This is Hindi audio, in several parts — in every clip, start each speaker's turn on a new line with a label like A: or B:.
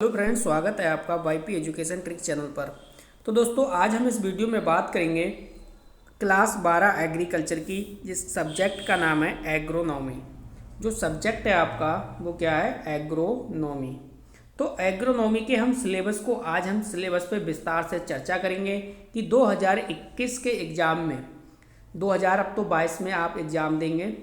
A: हेलो फ्रेंड्स, स्वागत है आपका वाईपी एजुकेशन ट्रिक चैनल पर। तो दोस्तों, आज हम इस वीडियो में बात करेंगे क्लास 12 एग्रीकल्चर की, जिस सब्जेक्ट का नाम है एग्रोनॉमी। जो सब्जेक्ट है आपका वो क्या है? एग्रोनॉमी। तो एग्रोनॉमी के हम सिलेबस को आज हम सिलेबस पे विस्तार से चर्चा करेंगे कि 2021 के एग्ज़ाम में 2000 अब तो 22 में आप एग्ज़ाम देंगे।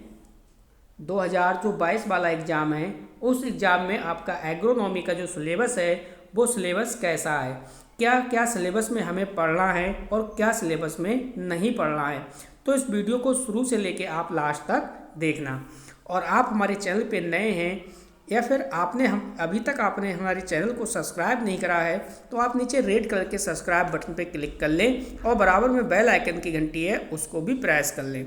A: 2000 जो 22 वाला एग्ज़ाम है, उस एग्ज़ाम में आपका एग्रोनॉमी का जो सिलेबस है वो सिलेबस कैसा है, क्या क्या सिलेबस में हमें पढ़ना है और क्या सिलेबस में नहीं पढ़ना है। तो इस वीडियो को शुरू से लेके आप लास्ट तक देखना। और आप हमारे चैनल पे नए हैं या फिर अभी तक आपने हमारे चैनल को सब्सक्राइब नहीं करा है, तो आप नीचे रेड कलर के सब्सक्राइब बटन पे क्लिक कर लें और बराबर में बेल आइकन की घंटी है उसको भी प्रेस कर लें।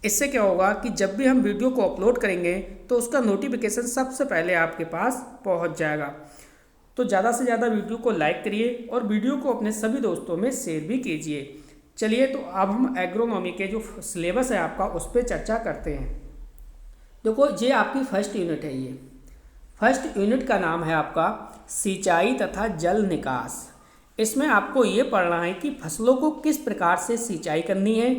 A: इससे क्या होगा कि जब भी हम वीडियो को अपलोड करेंगे तो उसका नोटिफिकेशन सबसे पहले आपके पास पहुंच जाएगा। तो ज़्यादा से ज़्यादा वीडियो को लाइक करिए और वीडियो को अपने सभी दोस्तों में शेयर भी कीजिए। चलिए, तो अब हम एग्रोनॉमी के जो सिलेबस है आपका उस पर चर्चा करते हैं। देखो, ये आपकी फर्स्ट यूनिट है। ये फर्स्ट यूनिट का नाम है आपका सिंचाई तथा जल निकास। इसमें आपको ये पढ़ना है कि फसलों को किस प्रकार से सिंचाई करनी है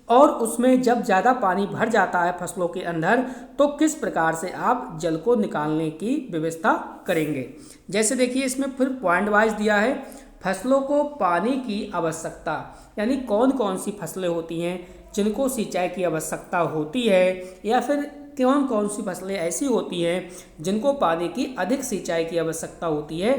A: और उसमें जब ज़्यादा पानी भर जाता है फसलों के अंदर तो किस प्रकार से आप जल को निकालने की व्यवस्था करेंगे। जैसे देखिए, इसमें फिर पॉइंट वाइज दिया है फसलों को पानी की आवश्यकता, यानी कौन कौन सी फसलें होती हैं जिनको सिंचाई की आवश्यकता होती है, या फिर कौन कौन सी फसलें ऐसी होती हैं जिनको पानी की अधिक सिंचाई की आवश्यकता होती है,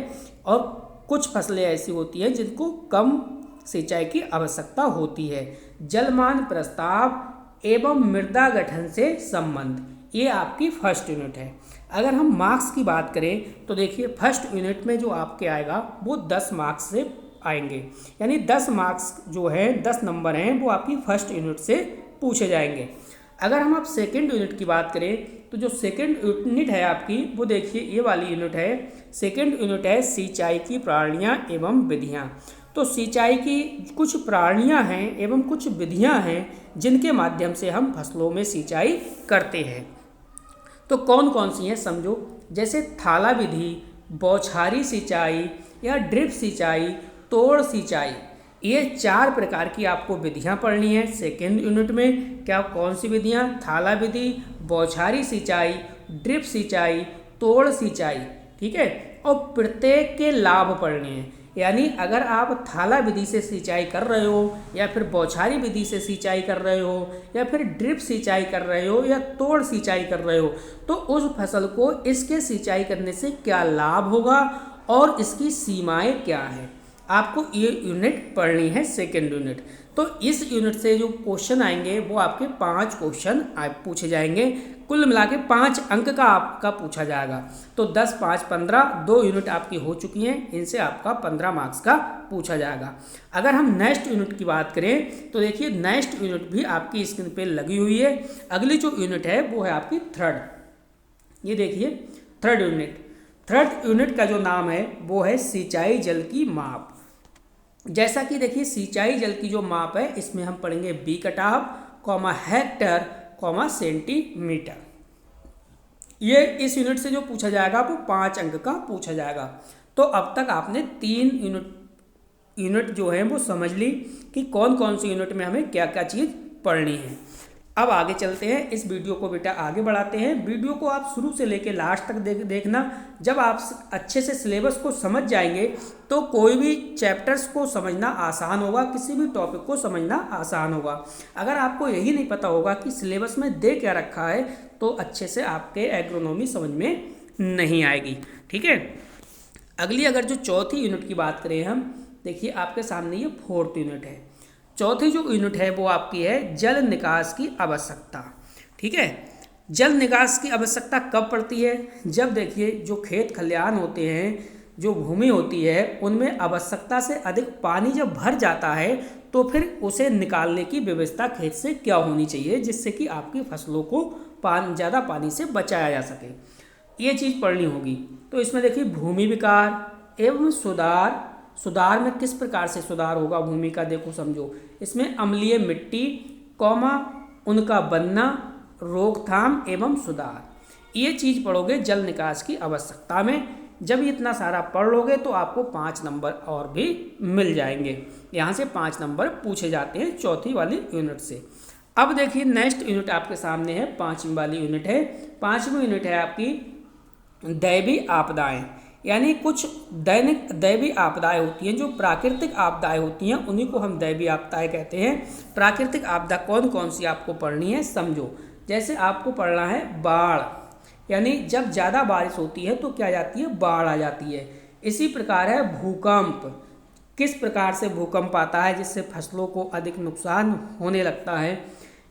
A: और कुछ फसलें ऐसी होती हैं जिनको कम सिंचाई की आवश्यकता होती है। जलमान प्रस्ताव एवं मृदा गठन से संबंध, ये आपकी फर्स्ट यूनिट है। अगर हम मार्क्स की बात करें तो देखिए, फर्स्ट यूनिट में जो आपके आएगा वो 10 मार्क्स से आएंगे, यानी 10 मार्क्स जो है 10 नंबर हैं वो आपकी फर्स्ट यूनिट से पूछे जाएंगे। अगर हम आप सेकेंड यूनिट की बात करें तो जो सेकेंड यूनिट है आपकी वो देखिए ये वाली यूनिट है। सेकेंड यूनिट है सिंचाई की प्रणालियाँ एवं विधियाँ। तो सिंचाई की कुछ प्रणालियाँ हैं एवं कुछ विधियाँ हैं जिनके माध्यम से हम फसलों में सिंचाई करते हैं। तो कौन कौन सी हैं समझो, जैसे थाला विधि, बौछारी सिंचाई या ड्रिप सिंचाई, तोड़ सिंचाई। ये 4 प्रकार की आपको विधियाँ पढ़नी है सेकेंड यूनिट में। क्या कौन सी विधियाँ? थाला विधि, बौछारी सिंचाई, ड्रिप सिंचाई, तोड़ सिंचाई। ठीक है, और प्रत्येक के लाभ पढ़ने हैं। यानी अगर आप थाला विधि से सिंचाई कर रहे हो या फिर बौछारी विधि से सिंचाई कर रहे हो या फिर ड्रिप सिंचाई कर रहे हो या तोड़ सिंचाई कर रहे हो, तो उस फसल को इसके सिंचाई करने से क्या लाभ होगा और इसकी सीमाएं क्या हैं, आपको ये यूनिट पढ़नी है सेकेंड यूनिट। तो इस यूनिट से जो क्वेश्चन आएंगे वो आपके 5 क्वेश्चन पूछे जाएंगे। कुल मिला के 5 अंक का आपका पूछा जाएगा। तो 10, 5, 15, 2 यूनिट आपकी हो चुकी हैं, इनसे आपका 15 मार्क्स का पूछा जाएगा। अगर हम नेक्स्ट यूनिट की बात करें तो देखिए, नेक्स्ट यूनिट भी आपकी स्क्रीन पे लगी हुई है। अगली जो यूनिट है वो है आपकी थर्ड। ये देखिए थर्ड यूनिट। थर्ड यूनिट का जो नाम है वो है सिंचाई जल की माप। जैसा कि देखिए, सिंचाई जल की जो माप है इसमें हम पढ़ेंगे बी कटाव, हेक्टर, सेंटीमीटर। ये इस यूनिट से जो पूछा जाएगा वो 5 अंक का पूछा जाएगा। तो अब तक आपने 3 यूनिट जो है वो समझ ली कि कौन कौन सी यूनिट में हमें क्या क्या चीज़ पढ़नी है। अब आगे चलते हैं, इस वीडियो को बेटा आगे बढ़ाते हैं। वीडियो को आप शुरू से लेकर लास्ट तक देखना। जब आप अच्छे से सिलेबस को समझ जाएंगे तो कोई भी चैप्टर्स को समझना आसान होगा, किसी भी टॉपिक को समझना आसान होगा। अगर आपको यही नहीं पता होगा कि सिलेबस में दे क्या रखा है तो अच्छे से आपके एग्रोनॉमी समझ में नहीं आएगी। ठीक है, अगली अगर जो चौथी यूनिट की बात करें हम, देखिए आपके सामने ये फोर्थ यूनिट है। चौथी जो यूनिट है वो आपकी है जल निकास की आवश्यकता। ठीक है, जल निकास की आवश्यकता कब पड़ती है? जब देखिए जो खेत खलिहान होते हैं, जो भूमि होती है, उनमें आवश्यकता से अधिक पानी जब भर जाता है तो फिर उसे निकालने की व्यवस्था खेत से क्या होनी चाहिए जिससे कि आपकी फसलों को ज़्यादा पानी से बचाया जा सके। ये चीज़ पढ़नी होगी। तो इसमें देखिए भूमि विकार एवं सुधार में किस प्रकार से सुधार होगा भूमि का, देखो समझो। इसमें अम्लीय मिट्टी, उनका बनना, रोकथाम एवं सुधार, ये चीज़ पढ़ोगे जल निकास की आवश्यकता में। जब इतना सारा पढ़ लोगे तो आपको 5 नंबर और भी मिल जाएंगे। यहाँ से 5 नंबर पूछे जाते हैं चौथी वाली यूनिट से। अब देखिए नेक्स्ट यूनिट आपके सामने है, 5वीं वाली यूनिट है। 5वीं यूनिट है आपकी दैवी आपदाएं, यानी कुछ दैवी आपदाएं होती हैं, जो प्राकृतिक आपदाएं होती हैं उन्हीं को हम दैवी आपदाएं कहते हैं। प्राकृतिक आपदा कौन कौन सी आपको पढ़नी है समझो। जैसे आपको पढ़ना है बाढ़, यानी जब ज़्यादा बारिश होती है तो क्या जाती है, बाढ़ आ जाती है। इसी प्रकार है भूकंप, किस प्रकार से भूकंप आता है जिससे फसलों को अधिक नुकसान होने लगता है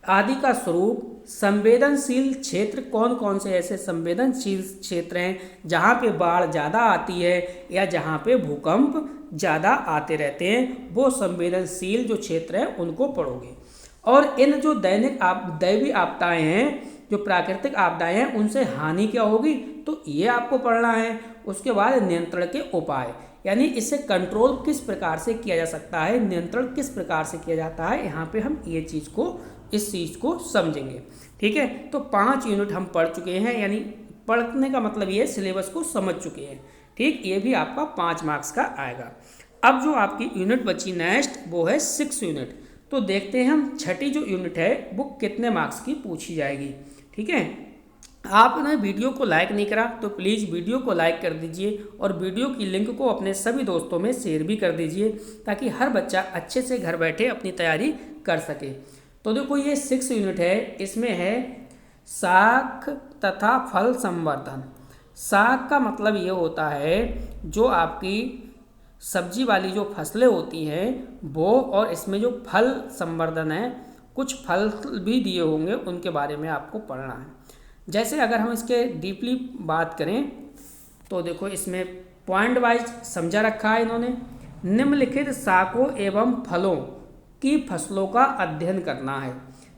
A: आदि का स्वरूप। संवेदनशील क्षेत्र, कौन कौन से ऐसे संवेदनशील क्षेत्र हैं जहाँ पे बाढ़ ज़्यादा आती है या जहाँ पे भूकंप ज़्यादा आते रहते हैं, वो संवेदनशील जो क्षेत्र हैं उनको पढ़ोगे। और इन जो दैवी आपदाएं हैं, जो प्राकृतिक आपदाएं हैं, उनसे हानि क्या होगी तो ये आपको पढ़ना है। उसके बाद नियंत्रण के उपाय, यानी इससे कंट्रोल किस प्रकार से किया जा सकता है, नियंत्रण किस प्रकार से किया जाता है, यहाँ पे हम ये इस चीज़ को समझेंगे। ठीक है, तो 5 यूनिट हम पढ़ चुके हैं, यानी पढ़ने का मतलब ये सिलेबस को समझ चुके हैं। ठीक, ये भी आपका 5 मार्क्स का आएगा। अब जो आपकी यूनिट बची नेक्स्ट वो है 6 यूनिट। तो देखते हैं हम छठी जो यूनिट है वो कितने मार्क्स की पूछी जाएगी। ठीक है, आपने वीडियो को लाइक नहीं करा तो प्लीज़ वीडियो को लाइक कर दीजिए और वीडियो की लिंक को अपने सभी दोस्तों में शेयर भी कर दीजिए, ताकि हर बच्चा अच्छे से घर बैठे अपनी तैयारी कर सके। तो देखो ये 6 यूनिट है, इसमें है शाक तथा फल संवर्धन। शाक का मतलब ये होता है जो आपकी सब्जी वाली जो फसलें होती हैं वो, और इसमें जो फल संवर्धन है, कुछ फल भी दिए होंगे उनके बारे में आपको पढ़ना है। जैसे अगर हम इसके डीपली बात करें तो देखो इसमें पॉइंट वाइज समझा रखा है इन्होंने। निम्नलिखित शाकों एवं फलों की फसलों का अध्ययन करना है।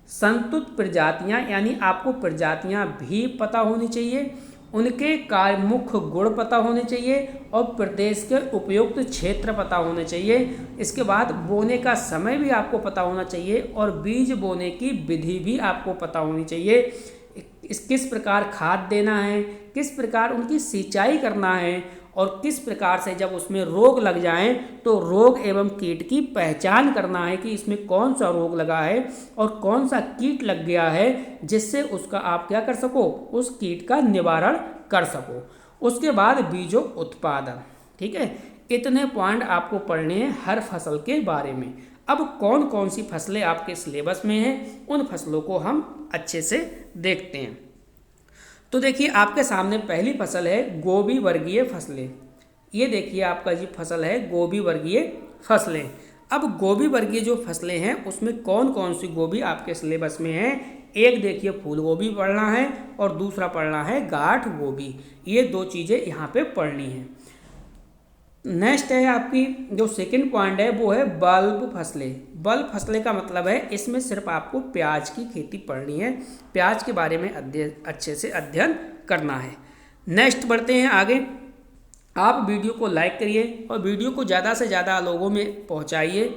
A: संतुलित प्रजातियां, यानी आपको प्रजातियां भी पता होनी चाहिए, उनके कार्योन्मुख गुण पता होने चाहिए और प्रदेश के उपयुक्त क्षेत्र पता होने चाहिए। इसके बाद बोने का समय भी आपको पता होना चाहिए और बीज बोने की विधि भी आपको पता होनी चाहिए। किस प्रकार खाद देना है, किस प्रकार उनकी सिंचाई करना है और किस प्रकार से जब उसमें रोग लग जाएं तो रोग एवं कीट की पहचान करना है कि इसमें कौन सा रोग लगा है और कौन सा कीट लग गया है, जिससे उसका आप क्या कर सको, उस कीट का निवारण कर सको। उसके बाद बीजों उत्पादन। ठीक है, इतने पॉइंट आपको पढ़ने हैं हर फसल के बारे में। अब कौन कौन सी फसलें आपके सिलेबस में हैं उन फसलों को हम अच्छे से देखते हैं। तो देखिए आपके सामने पहली फसल है गोभी वर्गीय फसलें। ये देखिए आपका जी फसल है गोभी वर्गीय फसलें। अब गोभी वर्गीय जो फसलें हैं उसमें कौन कौन सी गोभी आपके सिलेबस में है, एक देखिए फूल गोभी पढ़ना है और दूसरा पढ़ना है गांठ गोभी। ये 2 चीज़ें यहाँ पे पढ़नी है। नेक्स्ट है आपकी जो सेकंड पॉइंट है वो है बल्ब फसलें। बल्ब फसलें का मतलब है इसमें सिर्फ आपको प्याज की खेती पढ़नी है, प्याज के बारे में अच्छे से अध्ययन करना है। नेक्स्ट बढ़ते हैं आगे। आप वीडियो को लाइक करिए और वीडियो को ज़्यादा से ज़्यादा लोगों में पहुंचाइए।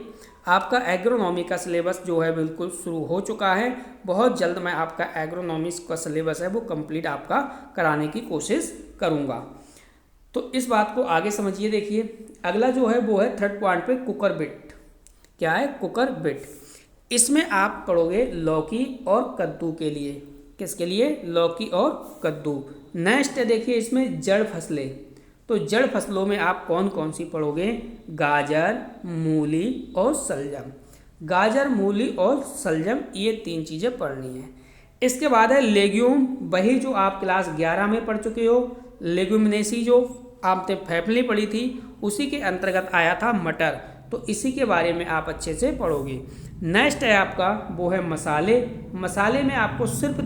A: आपका एग्रोनॉमी का सिलेबस जो है बिल्कुल शुरू हो चुका है। बहुत जल्द मैं आपका एग्रोनॉमी का सिलेबस है वो कंप्लीट आपका कराने की कोशिश करूँगा। तो इस बात को आगे समझिए। देखिए अगला जो है वो है थर्ड पॉइंट पे कुकर बिट। क्या है कुकर बिट? इसमें आप पढ़ोगे लौकी और कद्दू के लिए। किसके लिए? लौकी और कद्दू। नेक्स्ट है देखिए इसमें जड़ फसलें। तो जड़ फसलों में आप कौन कौन सी पढ़ोगे? गाजर, मूली और शलजम। गाजर, मूली और शलजम, ये 3 चीज़ें पढ़नी है। इसके बाद है लेग्यूम, वही जो आप क्लास 11 में पढ़ चुके हो। लेग्यूमिनेसी जो आपने फैमिली पढ़ी थी उसी के अंतर्गत आया था मटर, तो इसी के बारे में आप अच्छे से पढ़ोगे। नेक्स्ट है आपका वो है मसाले। मसाले में आपको सिर्फ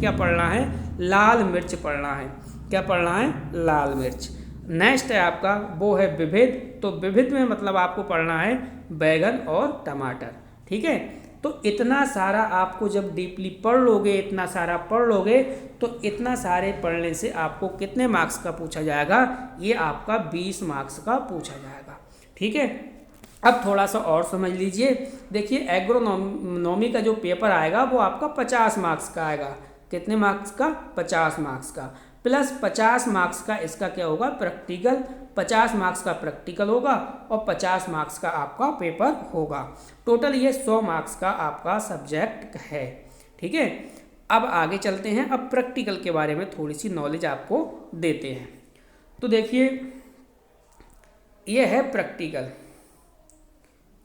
A: क्या पढ़ना है? लाल मिर्च पढ़ना है। क्या पढ़ना है? लाल मिर्च। नेक्स्ट है आपका वो है विविध। तो विविध में मतलब आपको पढ़ना है बैगन और टमाटर। ठीक है, तो इतना सारा आपको जब डीपली पढ़ लोगे, इतना सारा पढ़ लोगे तो इतना सारे पढ़ने से आपको कितने मार्क्स का पूछा जाएगा? ये आपका 20 मार्क्स का पूछा जाएगा। ठीक है, अब थोड़ा सा और समझ लीजिए। देखिए एग्रोनॉमी का जो पेपर आएगा वो आपका 50 मार्क्स का आएगा। कितने मार्क्स का? 50 मार्क्स का। प्लस 50 मार्क्स का इसका क्या होगा, प्रैक्टिकल। 50 मार्क्स का प्रैक्टिकल होगा और 50 मार्क्स का आपका पेपर होगा। टोटल ये 100 मार्क्स का आपका सब्जेक्ट है। ठीक है, अब आगे चलते हैं। अब प्रैक्टिकल के बारे में थोड़ी सी नॉलेज आपको देते हैं। तो देखिए, ये है प्रैक्टिकल।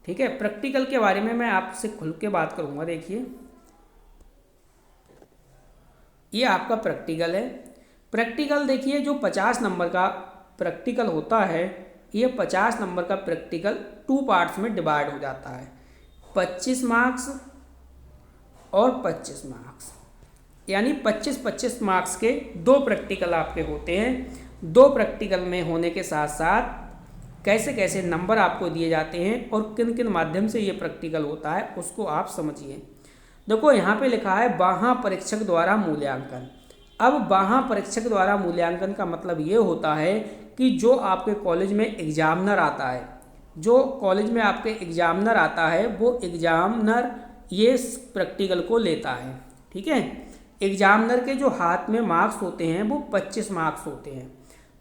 A: ठीक है, प्रैक्टिकल के बारे में मैं आपसे खुल के बात करूंगा। देखिए, ये आपका प्रैक्टिकल है। प्रैक्टिकल देखिए, जो 50 नंबर का प्रैक्टिकल होता है, ये 50 नंबर का प्रैक्टिकल 2 पार्ट्स में डिवाइड हो जाता है, 25 मार्क्स और 25 मार्क्स, यानी 25-25 मार्क्स के 2 प्रैक्टिकल आपके होते हैं। 2 प्रैक्टिकल में होने के साथ साथ कैसे कैसे नंबर आपको दिए जाते हैं और किन किन माध्यम से ये प्रैक्टिकल होता है उसको आप समझिए। देखो, यहाँ पे लिखा है बाह्य परीक्षक द्वारा मूल्यांकन। अब बाह्य परीक्षक द्वारा मूल्यांकन का मतलब ये होता है कि जो आपके कॉलेज में एग्जामिनर आता है, जो कॉलेज में आपके एग्जामिनर आता है, वो एग्जामिनर ये प्रैक्टिकल को लेता है। ठीक है, एग्जामिनर के जो हाथ में मार्क्स होते हैं वो 25 मार्क्स होते हैं।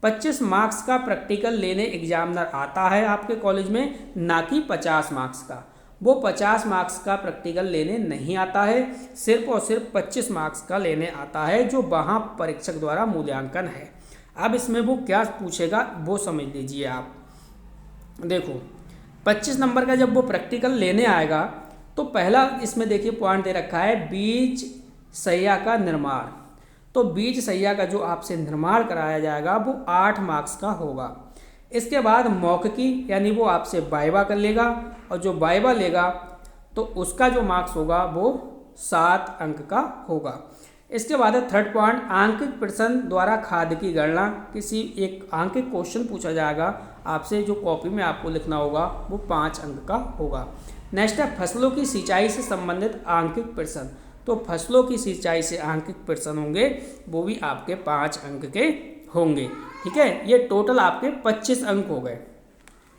A: 25 मार्क्स का प्रैक्टिकल लेने एग्जामिनर आता है आपके कॉलेज में, ना कि 50 मार्क्स का। वो 50 मार्क्स का प्रैक्टिकल लेने नहीं आता है, सिर्फ और सिर्फ 25 मार्क्स का लेने आता है, जो बाह्य परीक्षक द्वारा मूल्यांकन है। अब इसमें वो क्या पूछेगा वो समझ लीजिए आप। देखो, 25 नंबर का जब वो प्रैक्टिकल लेने आएगा तो पहला इसमें देखिए पॉइंट दे रखा है बीज सहिया का निर्माण। तो बीज सहिया का जो आपसे निर्माण कराया जाएगा वो 8 मार्क्स का होगा। इसके बाद मौखिकी, यानी वो आपसे वाइवा कर लेगा, और जो वाइवा लेगा तो उसका जो मार्क्स होगा वो 7 अंक का होगा। इसके बाद है थर्ड पॉइंट, आंकिक प्रश्न द्वारा खाद्य की गणना। किसी एक आंकिक क्वेश्चन पूछा जाएगा आपसे, जो कॉपी में आपको लिखना होगा, वो 5 अंक का होगा। नेक्स्ट है फसलों की सिंचाई से संबंधित आंकिक प्रश्न। तो फसलों की सिंचाई से आंकिक प्रश्न होंगे, वो भी आपके 5 अंक के होंगे। ठीक है, ये टोटल आपके 25 अंक हो गए।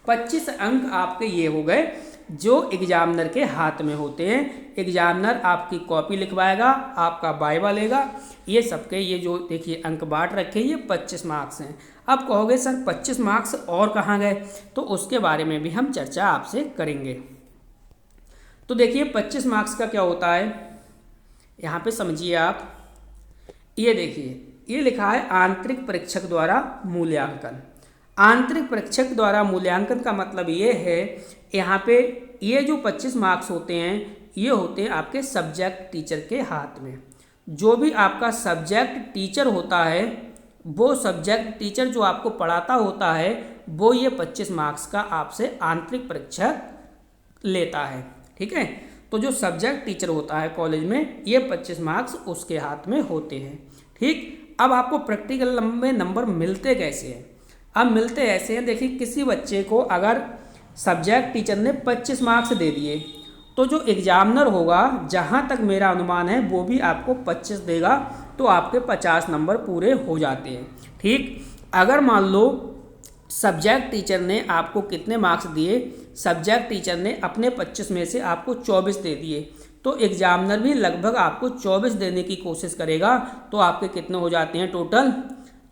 A: 25 अंक आपके ये हो गए जो एग्जामिनर के हाथ में होते हैं। एग्जामिनर आपकी कॉपी लिखवाएगा, आपका वाइवा लेगा, ये सबके ये जो देखिए अंक बांट रखे, ये 25 मार्क्स हैं। अब कहोगे सर 25 मार्क्स और कहाँ गए, तो उसके बारे में भी हम चर्चा आपसे करेंगे। तो देखिए 25 मार्क्स का क्या होता है, यहाँ पे समझिए आप। ये देखिए, ये लिखा है आंतरिक परीक्षक द्वारा मूल्यांकन। आंतरिक परीक्षक द्वारा मूल्यांकन का मतलब ये है, यहाँ पे ये जो 25 मार्क्स होते हैं, ये होते हैं आपके सब्जेक्ट टीचर के हाथ में। जो भी आपका सब्जेक्ट टीचर होता है, वो सब्जेक्ट टीचर जो आपको पढ़ाता होता है, वो ये 25 मार्क्स का आपसे आंतरिक परीक्षक लेता है। ठीक है, तो जो सब्जेक्ट टीचर होता है कॉलेज में, ये 25 मार्क्स उसके हाथ में होते हैं। ठीक, अब आपको प्रैक्टिकल में नंबर मिलते कैसे हैं। अब मिलते ऐसे हैं, देखिए किसी बच्चे को अगर सब्जेक्ट टीचर ने 25 मार्क्स दे दिए, तो जो एग्जामिनर होगा, जहाँ तक मेरा अनुमान है, वो भी आपको 25 देगा, तो आपके 50 नंबर पूरे हो जाते हैं। ठीक, अगर मान लो सब्जेक्ट टीचर ने आपको कितने मार्क्स दिए, सब्जेक्ट टीचर ने अपने 25 में से आपको 24 दे दिए, तो एग्जामिनर भी लगभग आपको 24 देने की कोशिश करेगा। तो आपके कितने हो जाते हैं टोटल,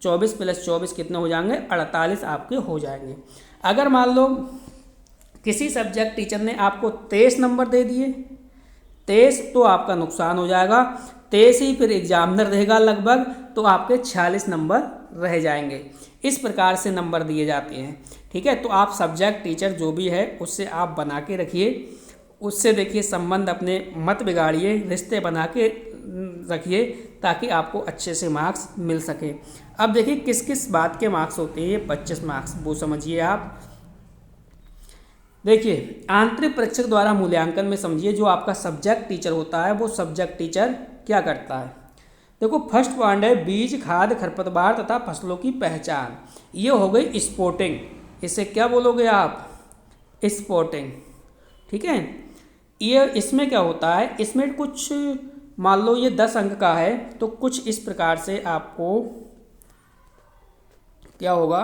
A: 24 + 24 कितने हो जाएंगे, 48 आपके हो जाएंगे। अगर मान लो किसी सब्जेक्ट टीचर ने आपको 23 नंबर दे दिए, 23, तो आपका नुकसान हो जाएगा। 23 ही फिर एग्जामिनर रहेगा लगभग, तो आपके 46 नंबर रह जाएंगे। इस प्रकार से नंबर दिए जाते हैं। ठीक है, तो आप सब्जेक्ट टीचर जो भी है उससे आप बना के रखिए, उससे देखिए संबंध अपने मत बिगाड़िए, रिश्ते बना के रखिए, ताकि आपको अच्छे से मार्क्स मिल सके। अब देखिए किस किस बात के मार्क्स होते हैं ये 25 मार्क्स, वो समझिए आप। देखिए आंतरिक परीक्षक द्वारा मूल्यांकन में समझिए, जो आपका सब्जेक्ट टीचर होता है, वो सब्जेक्ट टीचर क्या करता है। देखो फर्स्ट पॉइंट है बीज, खाद, खरपतवार तथा फसलों की पहचान। ये हो गई स्पॉटिंग, इसे क्या बोलोगे आप, स्पॉटिंग। ठीक है, ये इसमें क्या होता है, इसमें कुछ मान लो ये 10 अंक का है, तो कुछ इस प्रकार से आपको क्या होगा,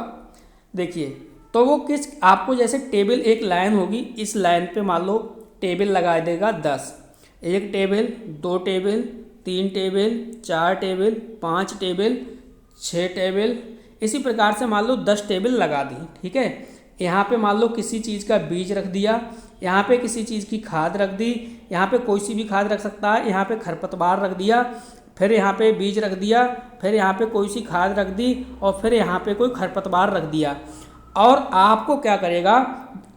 A: देखिए तो वो किस आपको जैसे टेबल, एक लाइन होगी, इस लाइन पे मान लो टेबल लगा देगा 10, 1 table, 2 table, 3 table, 4 table, 5 table, 6 table. इसी प्रकार से मान लो 10 टेबल लगा दी, ठीक है। यहाँ पे मान लो किसी चीज़ का बीज रख दिया, यहाँ पे किसी चीज़ की खाद रख दी, यहाँ पे कोई सी भी खाद रख सकता है, यहाँ पे खरपतवार रख दिया, फिर यहाँ पे बीज रख दिया, फिर यहाँ पे कोई सी खाद रख दी और फिर यहाँ पे कोई खरपतवार रख दिया। और आपको क्या करेगा,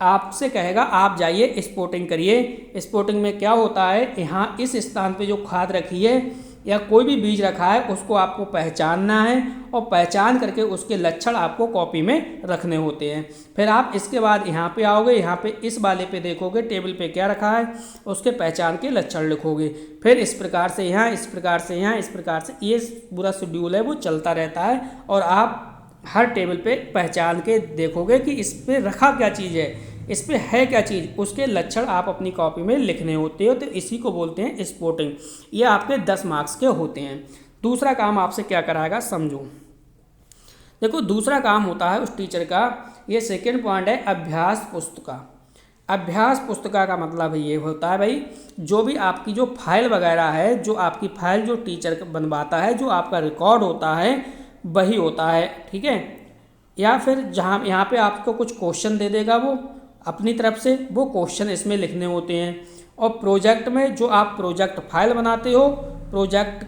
A: आपसे कहेगा आप जाइए स्पॉटिंग करिए। स्पॉटिंग में क्या होता है, यहाँ इस स्थान पे जो खाद रखी है या कोई भी बीज रखा है उसको आपको पहचानना है और पहचान करके उसके लक्षण आपको कॉपी में रखने होते हैं। फिर आप इसके बाद यहाँ पे आओगे, यहाँ पे इस वाले पे देखोगे टेबल पे क्या रखा है, उसके पहचान के लक्षण लिखोगे। फिर इस प्रकार से यहाँ, इस प्रकार से यहाँ, इस प्रकार से ये पूरा शेड्यूल है वो चलता रहता है और आप हर टेबल पे पहचान के देखोगे कि इस पे रखा क्या चीज़ है, इस पे है क्या चीज़, उसके लक्षण आप अपनी कॉपी में लिखने होते हो। तो इसी को बोलते हैं स्पॉटिंग। ये आपके 10 मार्क्स के होते हैं। दूसरा काम आपसे क्या कराएगा समझो। देखो दूसरा काम होता है उस टीचर का, ये सेकेंड पॉइंट है अभ्यास पुस्तिका। अभ्यास पुस्तिका का मतलब ये होता है भाई, जो भी आपकी जो फाइल वगैरह है, जो आपकी फाइल जो टीचर बनवाता है, जो आपका रिकॉर्ड होता है वही होता है, ठीक है। या फिर जहाँ यहाँ पे आपको कुछ क्वेश्चन दे देगा वो अपनी तरफ से, वो क्वेश्चन इसमें लिखने होते हैं। और प्रोजेक्ट में जो आप प्रोजेक्ट फाइल बनाते हो, प्रोजेक्ट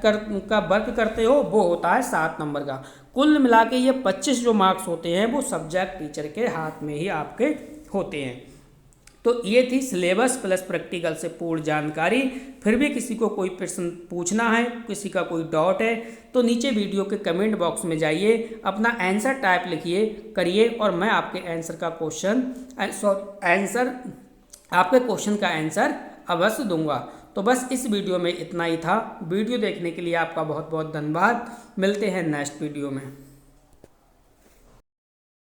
A: का वर्क करते हो, वो होता है 7 नंबर का। कुल मिला के ये 25 जो मार्क्स होते हैं वो सब्जेक्ट टीचर के हाथ में ही आपके होते हैं। तो ये थी सिलेबस प्लस प्रैक्टिकल से पूर्ण जानकारी। फिर भी किसी को कोई प्रश्न पूछना है, किसी का कोई डाउट है तो नीचे वीडियो के कमेंट बॉक्स में जाइए, अपना आंसर टाइप लिखिए करिए और मैं आपके आपके क्वेश्चन का आंसर अवश्य दूंगा। तो बस इस वीडियो में इतना ही था। वीडियो देखने के लिए आपका बहुत बहुत धन्यवाद। मिलते हैं नेक्स्ट वीडियो में।